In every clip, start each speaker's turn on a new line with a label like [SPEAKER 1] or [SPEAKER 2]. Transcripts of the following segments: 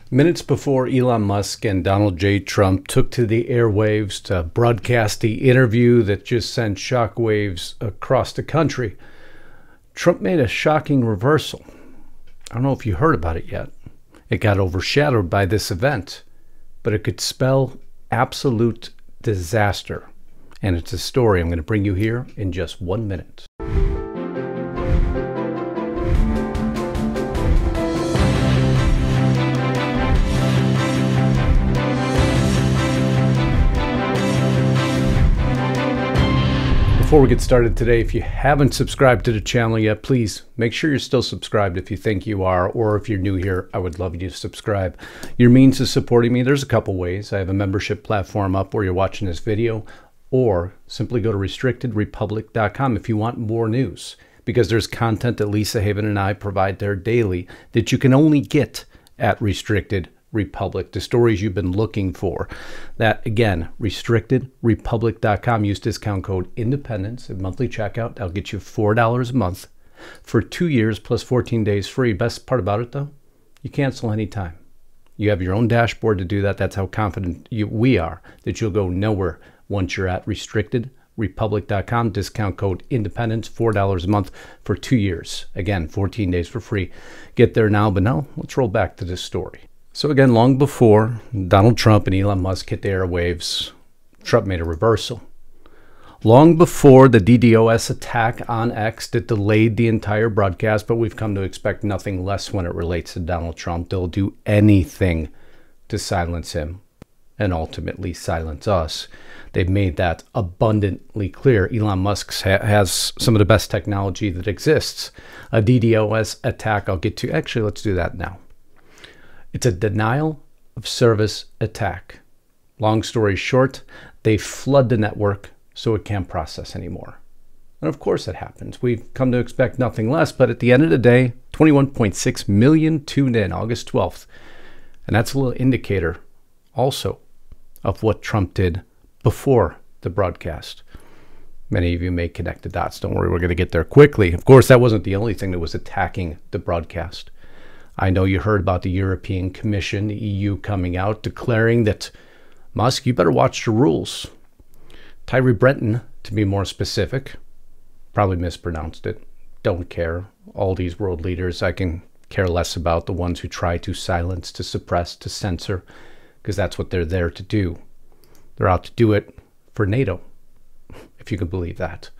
[SPEAKER 1] Minutes before Elon Musk and Donald J. Trump took to the airwaves to broadcast the interview that just sent shockwaves across the country, Trump made a shocking reversal. I don't know if you heard about it yet. It got overshadowed by this event, but it could spell absolute disaster. And it's a story I'm going to bring you here in just 1 minute. Before we get started today, if you haven't subscribed to the channel yet, please make sure you're still subscribed if you think you are, or if you're new here, I would love you to subscribe. Your means of supporting me, there's a couple ways. I have a membership platform up where you're watching this video, or simply go to restrictedrepublic.com if you want more news, because there's content that Lisa Haven and I provide there daily that you can only get at Restricted Republic, the stories you've been looking for. That again, restrictedrepublic.com. Use discount code independence at monthly checkout. That'll get you $4 a month for 2 years plus 14 days free. Best part about it though, you cancel anytime. You have your own dashboard to do that. That's how confident we are that you'll go nowhere once you're at restrictedrepublic.com. Discount code independence, $4 a month for 2 years. Again, 14 days for free. Get there now. But now let's roll back to this story. So again, long before Donald Trump and Elon Musk hit the airwaves, Trump made a reversal. Long before the DDoS attack on X that delayed the entire broadcast, but we've come to expect nothing less when it relates to Donald Trump. They'll do anything to silence him and ultimately silence us. They've made that abundantly clear. Elon Musk has some of the best technology that exists. A DDoS attack I'll get to. Actually, let's do that now. It's a denial of service attack. Long story short, they flood the network so it can't process anymore. And of course it happens. We've come to expect nothing less, but at the end of the day, 21.6 million tuned in August 12th. And that's a little indicator also of what Trump did before the broadcast. Many of you may connect the dots. Don't worry, we're going to get there quickly. Of course, that wasn't the only thing that was attacking the broadcast. I know you heard about the European Commission, the EU, coming out declaring that, Musk, you better watch the rules. Tyree Brenton, to be more specific, probably mispronounced it. Don't care. All these world leaders, I can care less about the ones who try to silence, to suppress, to censor, because that's what they're there to do. They're out to do it for NATO, if you can believe that.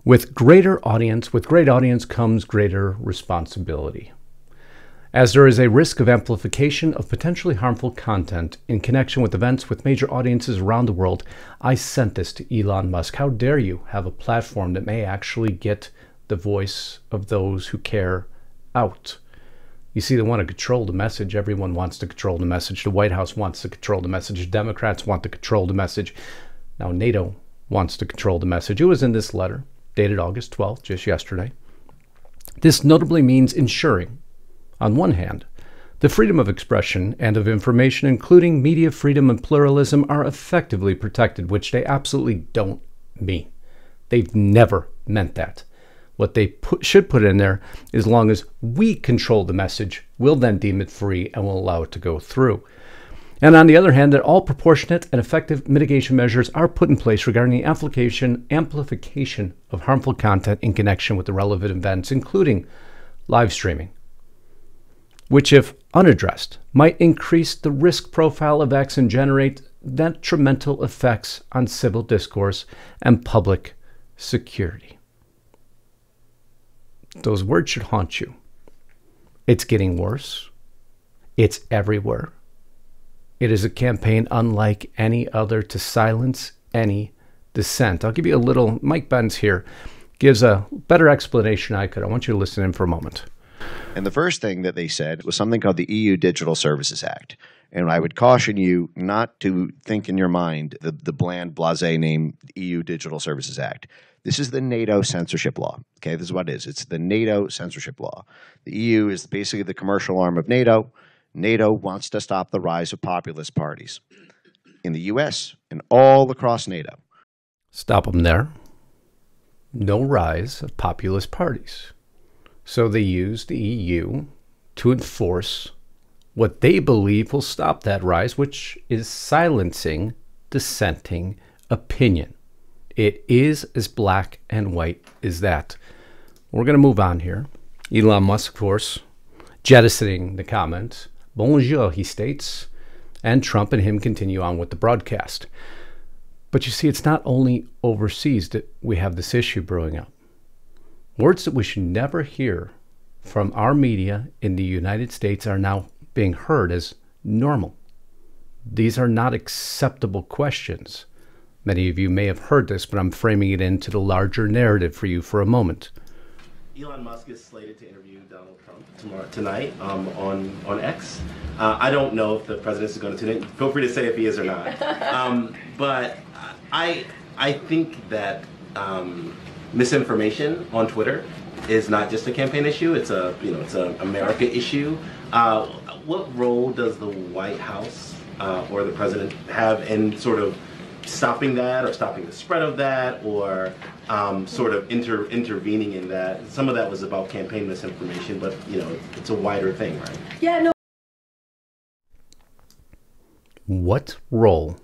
[SPEAKER 1] With great audience comes greater responsibility. As there is a risk of amplification of potentially harmful content in connection with events with major audiences around the world, I sent this to Elon Musk. How dare you have a platform that may actually get the voice of those who care out? You see, they want to control the message. Everyone wants to control the message. The White House wants to control the message. Democrats want to control the message. Now NATO wants to control the message. It was in this letter, dated August 12th, just yesterday. This notably means ensuring, on one hand, the freedom of expression and of information, including media freedom and pluralism, are effectively protected, which they absolutely don't mean. They've never meant that. What they should put in there, as long as we control the message, we'll then deem it free and will allow it to go through. And on the other hand, that all proportionate and effective mitigation measures are put in place regarding the amplification of harmful content in connection with the relevant events, including live streaming, which, if unaddressed, might increase the risk profile of X and generate detrimental effects on civil discourse and public security. Those words should haunt you. It's getting worse. It's everywhere. It is a campaign unlike any other to silence any dissent. I'll give you a little, Mike Benz here gives a better explanation I could. I want you to listen in for a moment.
[SPEAKER 2] And the first thing that they said was something called the EU Digital Services Act. And I would caution you not to think in your mind the bland, blasé name EU Digital Services Act. This is the NATO censorship law. Okay, this is what it is. It's the NATO censorship law. The EU is basically the commercial arm of NATO. NATO wants to stop the rise of populist parties in the US and all across NATO.
[SPEAKER 1] Stop them there. No rise of populist parties. So they use the EU to enforce what they believe will stop that rise, which is silencing dissenting opinion. It is as black and white as that. We're going to move on here. Elon Musk, of course, jettisoning the comments. Bonjour, he states, and Trump and him continue on with the broadcast. But you see, it's not only overseas that we have this issue brewing up. Words that we should never hear from our media in the United States are now being heard as normal. These are not acceptable questions. Many of you may have heard this, but I'm framing it into the larger narrative for you for a moment.
[SPEAKER 3] Elon Musk is slated to interview Donald Trump tonight on X. I don't know if the president is going to tune in. Feel free to say if he is or not. But I think that misinformation on Twitter is not just a campaign issue. It's a America issue. What role does the White House or the president have in sort of stopping that, or stopping the spread of that, or sort of intervening in that? Some of that was about campaign misinformation, but it's a wider thing, right?
[SPEAKER 4] Yeah, no.
[SPEAKER 1] What role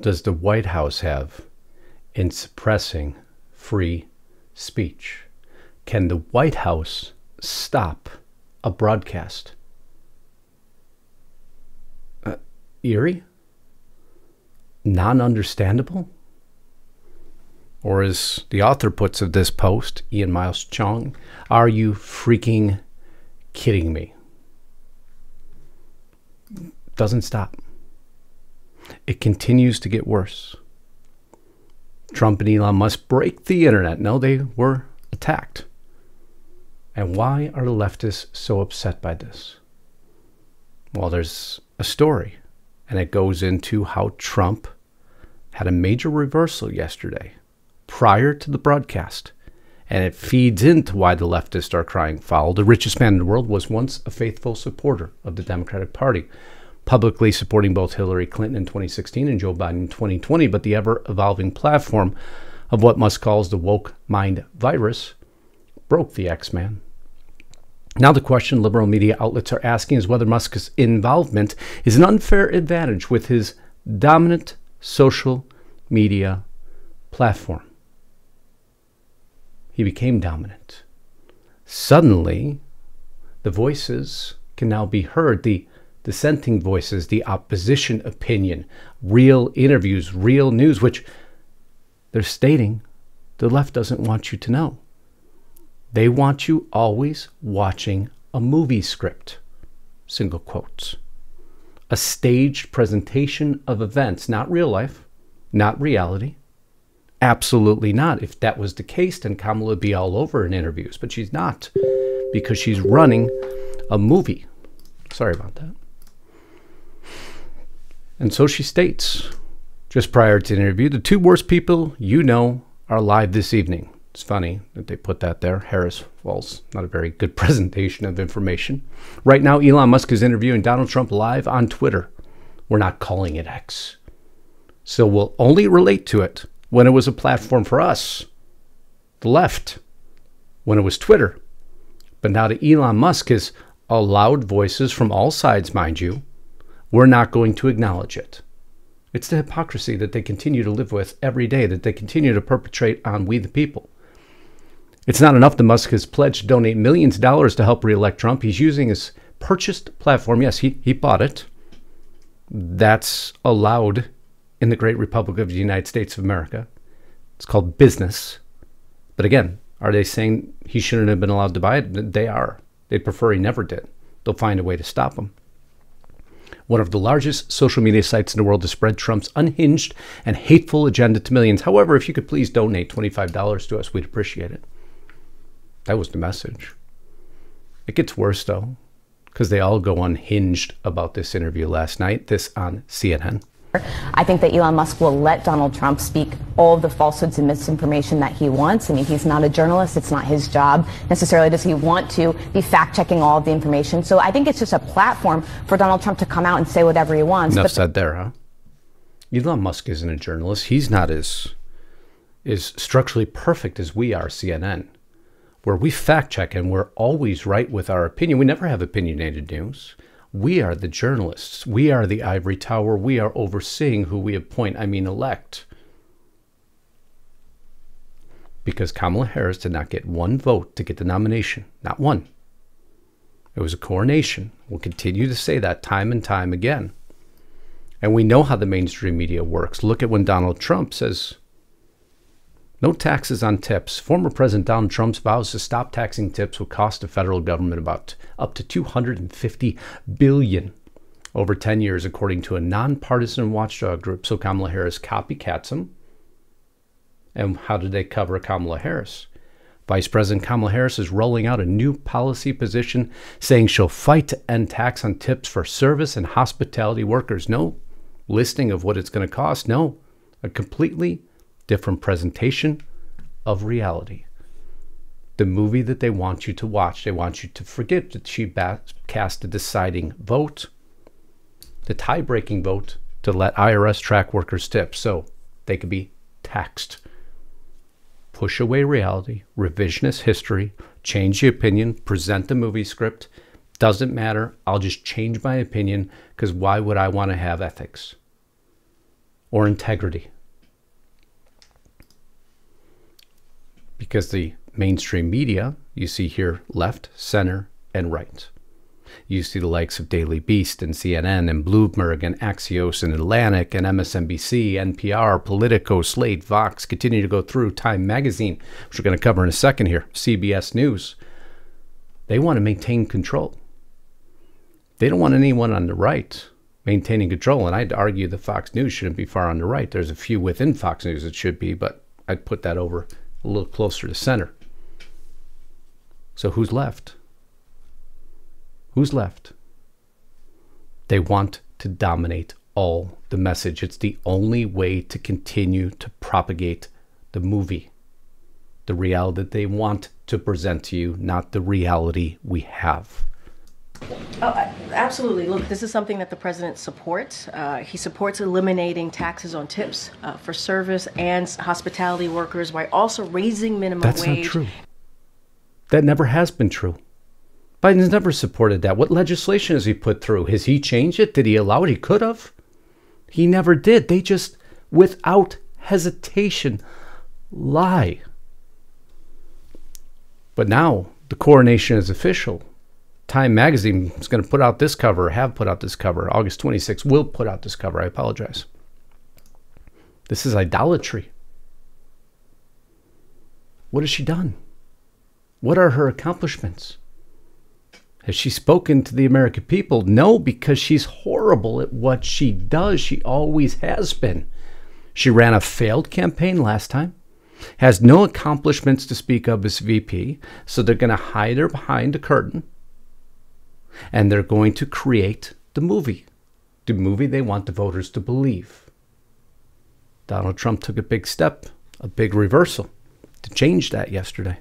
[SPEAKER 1] does the White House have in suppressing free speech? Can the White House stop a broadcast? Eerie? Non-understandable? Or as the author puts of this post, Ian Miles Chong, are you freaking kidding me? Doesn't stop. It continues to get worse. Trump and Elon Musk break the internet. No, they were attacked. And why are the leftists so upset by this? Well, there's a story, and it goes into how Trump had a major reversal yesterday prior to the broadcast. And it feeds into why the leftists are crying foul. The richest man in the world was once a faithful supporter of the Democratic Party, publicly supporting both Hillary Clinton in 2016 and Joe Biden in 2020. But the ever-evolving platform of what Musk calls the woke mind virus broke the X-Man. Now the question liberal media outlets are asking is whether Musk's involvement is an unfair advantage with his dominant social media platform. He became dominant. Suddenly, the voices can now be heard, the dissenting voices, the opposition opinion, real interviews, real news, which they're stating the left doesn't want you to know. They want you always watching a movie script, single quotes. A staged presentation of events, not real life, not reality. Absolutely not. If that was the case, then Kamala would be all over in interviews, but she's not, because she's running a movie. Sorry about that. And so she states, just prior to the interview, the two worst people you know are live this evening. It's funny that they put that there. Harris Falls, not a very good presentation of information. Right now, Elon Musk is interviewing Donald Trump live on Twitter. We're not calling it X. So we'll only relate to it when it was a platform for us, the left, when it was Twitter. But now that Elon Musk has allowed voices from all sides, mind you, we're not going to acknowledge it. It's the hypocrisy that they continue to live with every day, that they continue to perpetrate on we the people. It's not enough that Musk has pledged to donate millions of dollars to help re-elect Trump. He's using his purchased platform. Yes, he bought it. That's allowed in the great Republic of the United States of America. It's called business. But again, are they saying he shouldn't have been allowed to buy it? They are. They'd prefer he never did. They'll find a way to stop him. One of the largest social media sites in the world to spread Trump's unhinged and hateful agenda to millions. However, if you could please donate $25 to us, we'd appreciate it. That was the message. It gets worse, though, because they all go unhinged about this interview last night, this on CNN.
[SPEAKER 4] I think that Elon Musk will let Donald Trump speak all of the falsehoods and misinformation that he wants. I mean, he's not a journalist. It's not his job necessarily. Does he want to be fact-checking all of the information? So I think it's just a platform for Donald Trump to come out and say whatever he wants.
[SPEAKER 1] Enough said there, huh? Elon Musk isn't a journalist. He's not as structurally perfect as we are, CNN, where we fact-check and we're always right with our opinion. We never have opinionated news. We are the journalists. We are the ivory tower. We are overseeing who we appoint, elect. Because Kamala Harris did not get one vote to get the nomination. Not one. It was a coronation. We'll continue to say that time and time again. And we know how the mainstream media works. Look at when Donald Trump says, no taxes on tips. Former President Donald Trump's vows to stop taxing tips will cost the federal government about up to $250 billion over 10 years, according to a nonpartisan watchdog group. So Kamala Harris copycats him. And how did they cover Kamala Harris? Vice President Kamala Harris is rolling out a new policy position saying she'll fight to end tax on tips for service and hospitality workers. No listing of what it's going to cost. No, a completely different presentation of reality. The movie that they want you to watch. They want you to forget that she cast the deciding vote, the tie-breaking vote to let IRS track workers' tips so they could be taxed. Push away reality, revisionist history, change the opinion, present the movie script. Doesn't matter. I'll just change my opinion because why would I want to have ethics or integrity? Because the mainstream media, you see here left, center, and right. You see the likes of Daily Beast and CNN and Bloomberg and Axios and Atlantic and MSNBC, NPR, Politico, Slate, Vox, continue to go through Time Magazine, which we're going to cover in a second here, CBS News. They want to maintain control. They don't want anyone on the right maintaining control. And I'd argue that Fox News shouldn't be far on the right. There's a few within Fox News that should be, but I'd put that over a little closer to center. So who's left? Who's left? They want to dominate all the message. It's the only way to continue to propagate the movie, the reality that they want to present to you, not the reality we have.
[SPEAKER 5] Oh, absolutely. Look, this is something that the president supports. He supports eliminating taxes on tips for service and hospitality workers while also raising minimum wage.
[SPEAKER 1] That's not true. That never has been true. Biden's never supported that. What legislation has he put through? Has he changed it? Did he allow it? He could have. He never did. They just, without hesitation, lie. But now the coronation is official. Time Magazine is going to put out this cover, have put out this cover. August 26th will put out this cover. I apologize. This is idolatry. What has she done? What are her accomplishments? Has she spoken to the American people? No, because she's horrible at what she does. She always has been. She ran a failed campaign last time, has no accomplishments to speak of as VP, so they're going to hide her behind a curtain, and they're going to create the movie they want the voters to believe. Donald Trump took a big step, a big reversal to change that yesterday.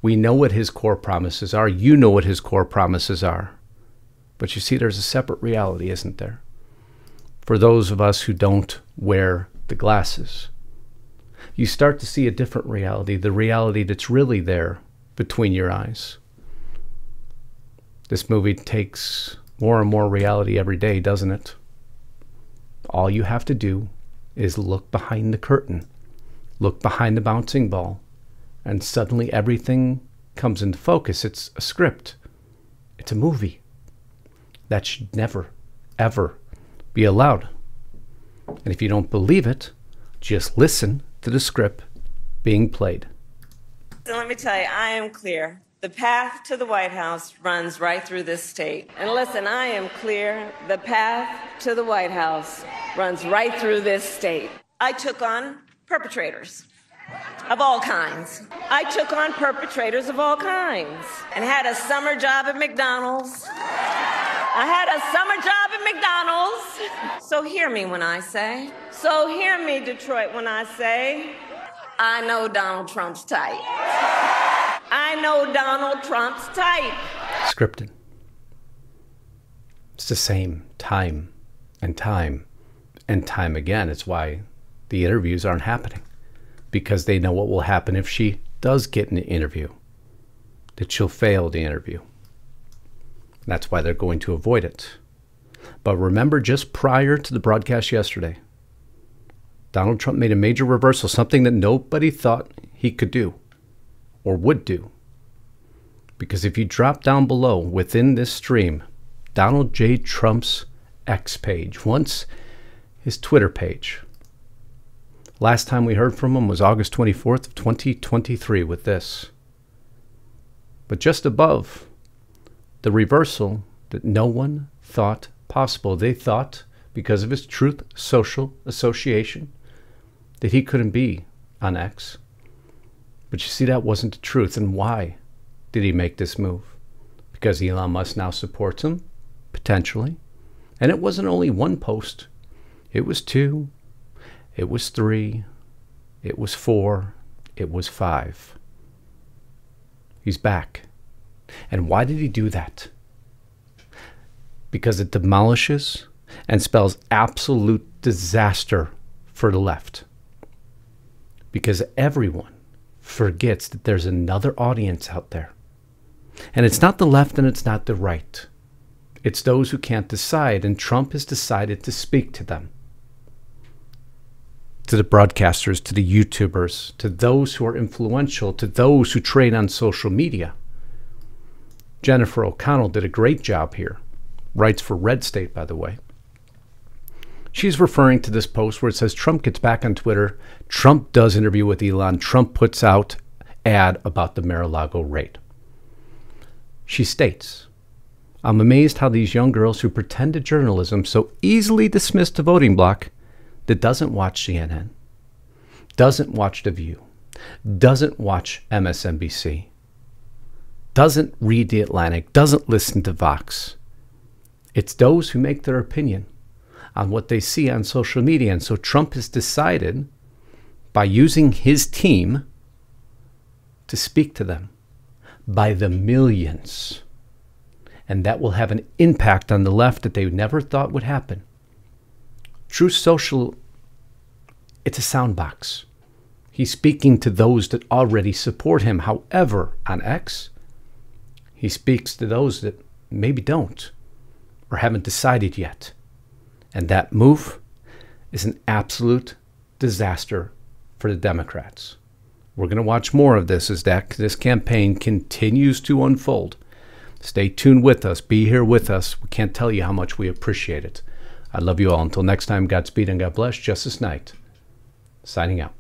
[SPEAKER 1] We know what his core promises are. You know what his core promises are. But you see, there's a separate reality, isn't there? For those of us who don't wear the glasses, you start to see a different reality, the reality that's really there between your eyes. This movie takes more and more reality every day, doesn't it? All you have to do is look behind the curtain, look behind the bouncing ball, and suddenly everything comes into focus. It's a script. It's a movie. That should never, ever be allowed. And if you don't believe it, just listen to the script being played.
[SPEAKER 6] So let me tell you, I am clear. The path to the White House runs right through this state. And listen, I am clear. The path to the White House runs right through this state. I took on perpetrators of all kinds. I took on perpetrators of all kinds and had a summer job at McDonald's. I had a summer job at McDonald's. So hear me when I say, so hear me, Detroit, when I say, I know Donald Trump's type. I know Donald Trump's type.
[SPEAKER 1] Scripted. It's the same time and time and time again. It's why the interviews aren't happening. Because they know what will happen if she does get an interview. That she'll fail the interview. That's why they're going to avoid it. But remember, just prior to the broadcast yesterday, Donald Trump made a major reversal, something that nobody thought he could do or would do. Because if you drop down below within this stream, Donald J. Trump's X page, once his Twitter page. Last time we heard from him was August 24th of 2023 with this. But just above, the reversal that no one thought possible. They thought, because of his Truth Social association, that he couldn't be on X. But you see, that wasn't the truth. And why did he make this move? Because Elon Musk now supports him, potentially. And it wasn't only one post. It was 2. It was 3. It was 4. It was 5. He's back. And why did he do that? Because it demolishes and spells absolute disaster for the left. Because everyone forgets that there's another audience out there. And it's not the left and it's not the right. It's those who can't decide, and Trump has decided to speak to them. To the broadcasters, to the YouTubers, to those who are influential, to those who trade on social media. Jennifer O'Connell did a great job here. Writes for Red State, by the way. She's referring to this post where it says Trump gets back on Twitter. Trump does interview with Elon. Trump puts out ad about the Mar-a-Lago raid. She states, I'm amazed how these young girls who pretend to journalism so easily dismiss the voting bloc that doesn't watch CNN, doesn't watch The View, doesn't watch MSNBC, doesn't read The Atlantic, doesn't listen to Vox. It's those who make their opinion on what they see on social media. And so Trump has decided, by using his team, to speak to them by the millions. And that will have an impact on the left that they never thought would happen. Truth Social, it's a soundbox. He's speaking to those that already support him. However, on X, he speaks to those that maybe don't or haven't decided yet. And that move is an absolute disaster for the Democrats. We're going to watch more of this as this campaign continues to unfold. Stay tuned with us. Be here with us. We can't tell you how much we appreciate it. I love you all. Until next time, Godspeed and God bless. Justus Knight, signing out.